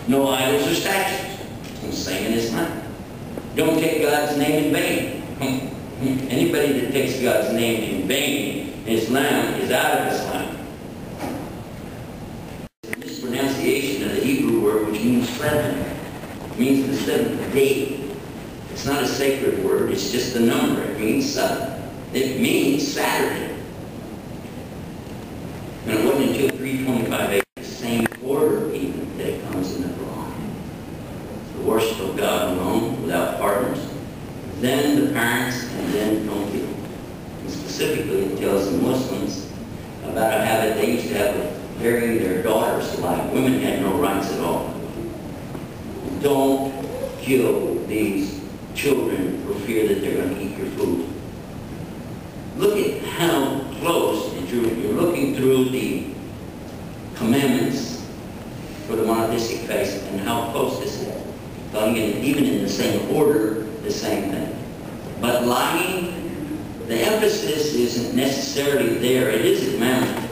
No idols or statues. The same in Islam. Don't take God's name in vain. Anybody that takes God's name in vain in Islam is out of Islam. This pronunciation of the Hebrew word, which means 7, means the 7th day. It's not a sacred word, it's just a number. It means 7. It means Saturday. And it wasn't until 325 the same order even that it comes in the Quran. The worship of God alone, without partners, then the parents, and then no people. And specifically, it tells the Muslims about a habit they used to have of burying their daughters alive. Women had no rights at all. Don't kill these children for fear that they're going to eat your food. Look at how close, and you're looking through the commandments for the monotheistic faith and how close this is. Telling it even in the same order, the same thing. But lying, the emphasis isn't necessarily there. It is a commandment.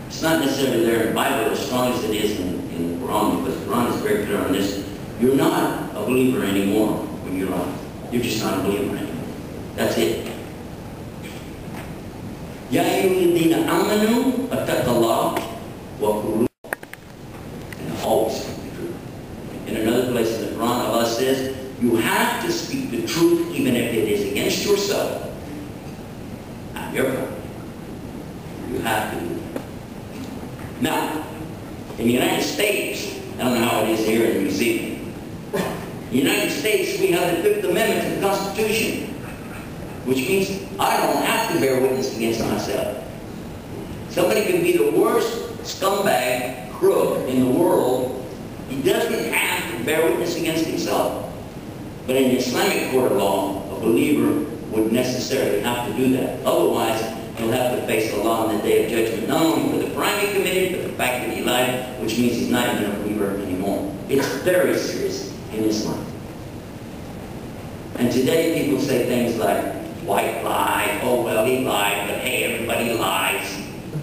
It's not necessarily there in the Bible as strong as it is in the Quran, because the Quran is very clear on this. You're not a believer anymore when you lie. You're just not a believer anymore. That's it. Ya ayyuhalladhina amanu attaqullah wa qulu. And always speak the truth. In another place in the Quran, Allah says, you have to speak the truth even if it is against yourself. Not your problem. You have to do that. Now, in the United States, I don't know how it is here in New Zealand. In the United States, we have the 5th Amendment to the Constitution, which means I don't have to bear witness against myself. Somebody can be the worst scumbag, crook in the world. He doesn't have to bear witness against himself. But in the Islamic court of law, a believer would necessarily have to do that. Otherwise, he'll have to face Allah on the day of judgment, not only for the crime he committed, but the fact that he lied, which means he's not even a believer anymore. It's very serious in Islam. And today people say things like, white lie, oh well he lied, but hey, everybody lies.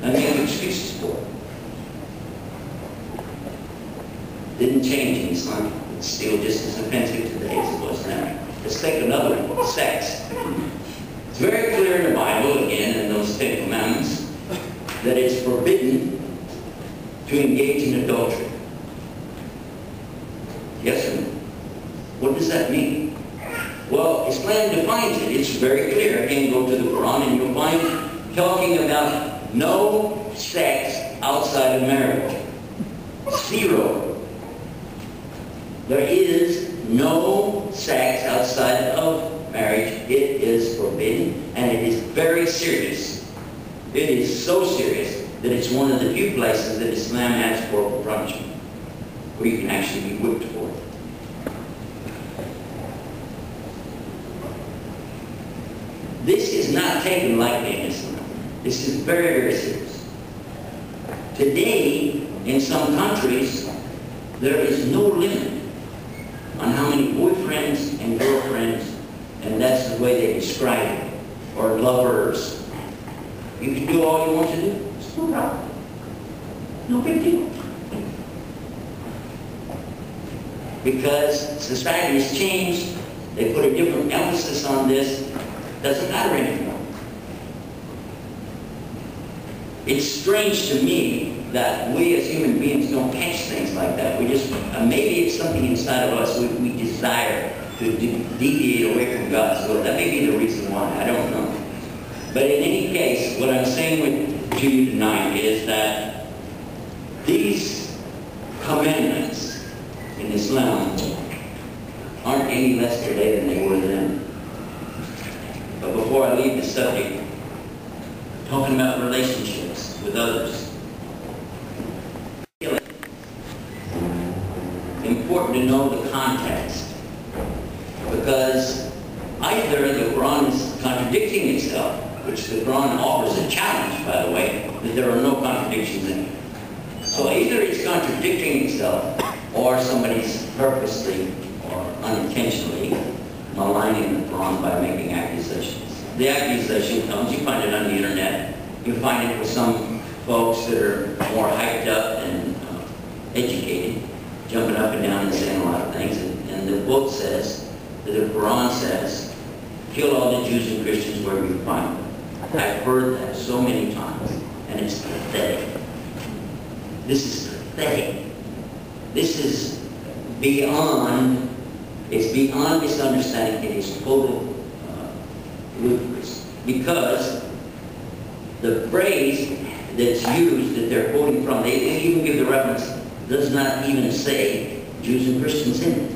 And they have excuses for it. Didn't change in Islam. It's still just as offensive today as it was then. Let's take another one, sex. It's very clear in the Bible, again, in those 10 commandments, that it's forbidden to engage in adultery. Yes or no? What does that mean? Well, Islam defines it. It's very clear. Again, go to the Quran and you'll find talking about no sex outside of marriage. 0. There is no sex outside of marriage. It is forbidden, and it is very serious. It is so serious that it's one of the few places that Islam has corporal punishment, where you can actually be whipped for it. This is not taken lightly in Islam. This is very, very serious. Today, in some countries, there is no limit on how many boyfriends and girlfriends, and that's the way they describe it, or lovers. You can do all you want to do. It's no problem. No big deal. Because society has changed, they put a different emphasis on this. Doesn't matter anymore. It's strange to me that we as human beings don't catch things like that. We just, maybe it's something inside of us we desire to deviate away from God's will. That may be the reason why. I don't know. But in any case, what I'm saying to you tonight is that these commandments in Islam aren't any less today than they were then. But before I leave the subject, talking about relationships with others, important to know the context, because either the Quran is contradicting itself, which the Quran offers a challenge, by the way, that there are no contradictions in it. So either it's contradicting itself, or somebody's purposely or unintentionally maligning the Quran by making accusations. The accusation comes, you find it on the internet, you find it with some folks that are more hyped up and educated, jumping up and down and saying a lot of things. And the book says, that the Quran says, kill all the Jews and Christians wherever you find them. I've heard that so many times, and it's pathetic. This is pathetic. This is beyond, it's beyond misunderstanding. It is total ludicrous. Because the phrase that's used, that they're quoting from, they even give the reference, does not even say Jews and Christians in it.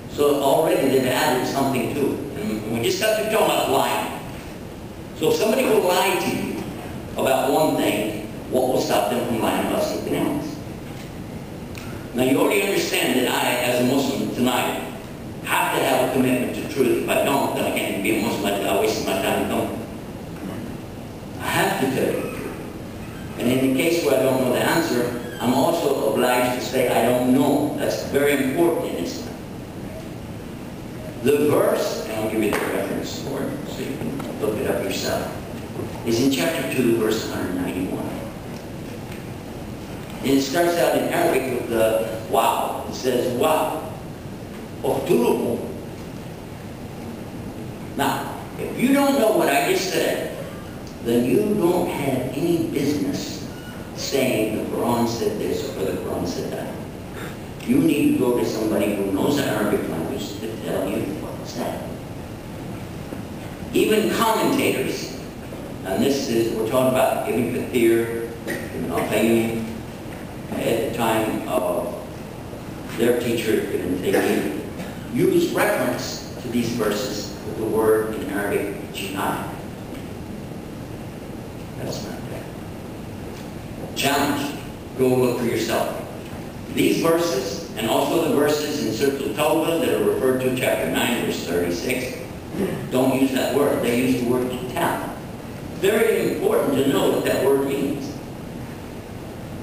So already they've added something to it. And we just got to talk about lying. So if somebody will lie to you about one thing, what will stop them from lying about something else? Now you already understand that I, as a Muslim tonight, have to have a commitment to truth. If I don't, then I can't be a Muslim. I waste my time coming. I have to tell you the truth. And in the case where I don't know the answer, I'm also obliged to say I don't know. That's very important in Islam. The verse, and I'll give you the reference for it so you can look it up yourself, is in chapter 2, verse 191. And it starts out in Arabic with the wow. It says, wow. Uqtuluhum. Now, if you don't know what I just said, then you don't have any business saying the Quran said this or the Quran said that. You need to go to somebody who knows the Arabic language to tell you what's that. Even commentators, and this is, we're talking about Ibn Kathir, Ibn al-Qayyim, at the time of their teacher, Ibn Taymiyyah, use reference to these verses with the word in Arabic, jihad. That's not bad. Challenge. Go look for yourself. These verses, and also the verses in Surah Al-Tawbah that are referred to, chapter 9, verse 36, don't use that word. They use the word kitab. Very important to know what that word means.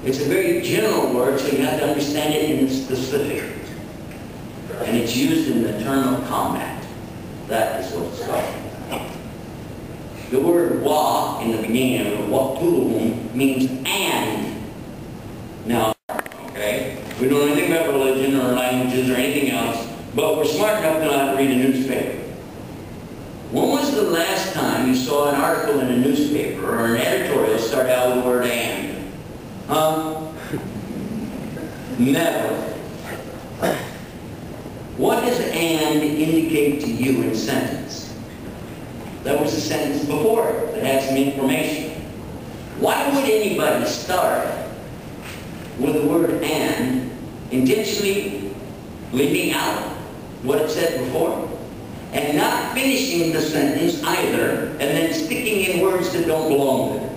It's a very general word, so you have to understand it in the specific. And it's used in the term of combat. That is what it's called. The word wa in the beginning of waqtuluhum means and. Now, okay, we don't know anything about religion or languages or anything else, but we're smart enough to know how to read a newspaper. When was the last time you saw an article in a newspaper or an editorial start out with the word and? Never. What does and indicate to you in a sentence? That was a sentence before it that had some information. Why would anybody start with the word and, intentionally leaving out what it said before, and not finishing the sentence either, and then sticking in words that don't belong there?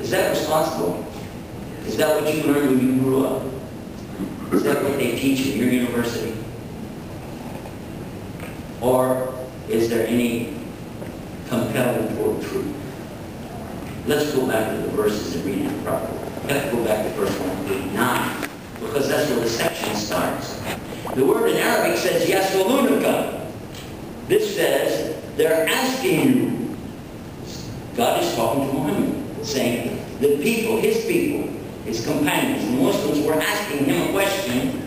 Is that responsible? Is that what you learned when you grew up? Is that what they teach in your university? Or is there any compelling toward truth? Let's go back to the verses and read it properly. Let's go back to verse 189, because that's where the section starts. The word in Arabic says, yasalunaka. This says, they're asking you. God is talking to Muhammad, saying, the people, his companions, the Muslims, were asking him a question.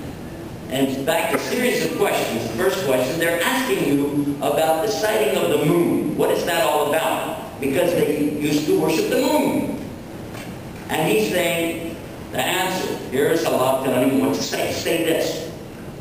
And in fact, a series of questions. The first question, they're asking you about the sighting of the moon. What is that all about? Because they used to worship the moon. And he's saying, the answer, here is Allah telling him what to say. Say this.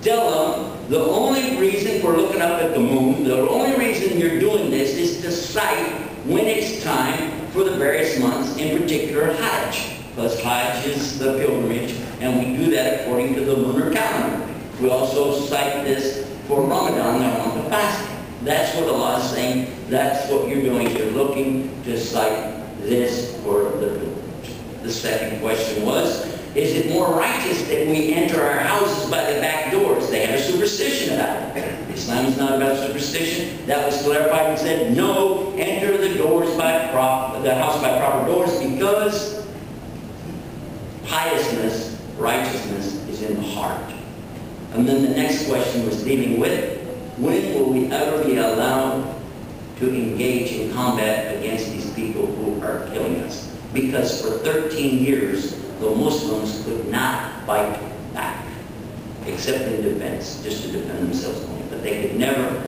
Tell them, the only reason for looking up at the moon, the only reason you're doing this is to sight when it's time for the various months, in particular Hajj. Because Hajj is the pilgrimage, and we do that according to the lunar calendar. We also cite this for Ramadan, the month of fasting. That's what Allah is saying. That's what you're doing. You're looking to cite this for the pilgrimage. The second question was, is it more righteous that we enter our houses by the back doors? They have a superstition about it. Islam is not about superstition. That was clarified and said, no, enter the house by proper doors, because piousness, righteousness is in the heart. And then the next question was dealing with, when will we ever be allowed to engage in combat against these people who are killing us? Because for 13 years, the Muslims could not fight back. except in defense, just to defend themselves only. But they could never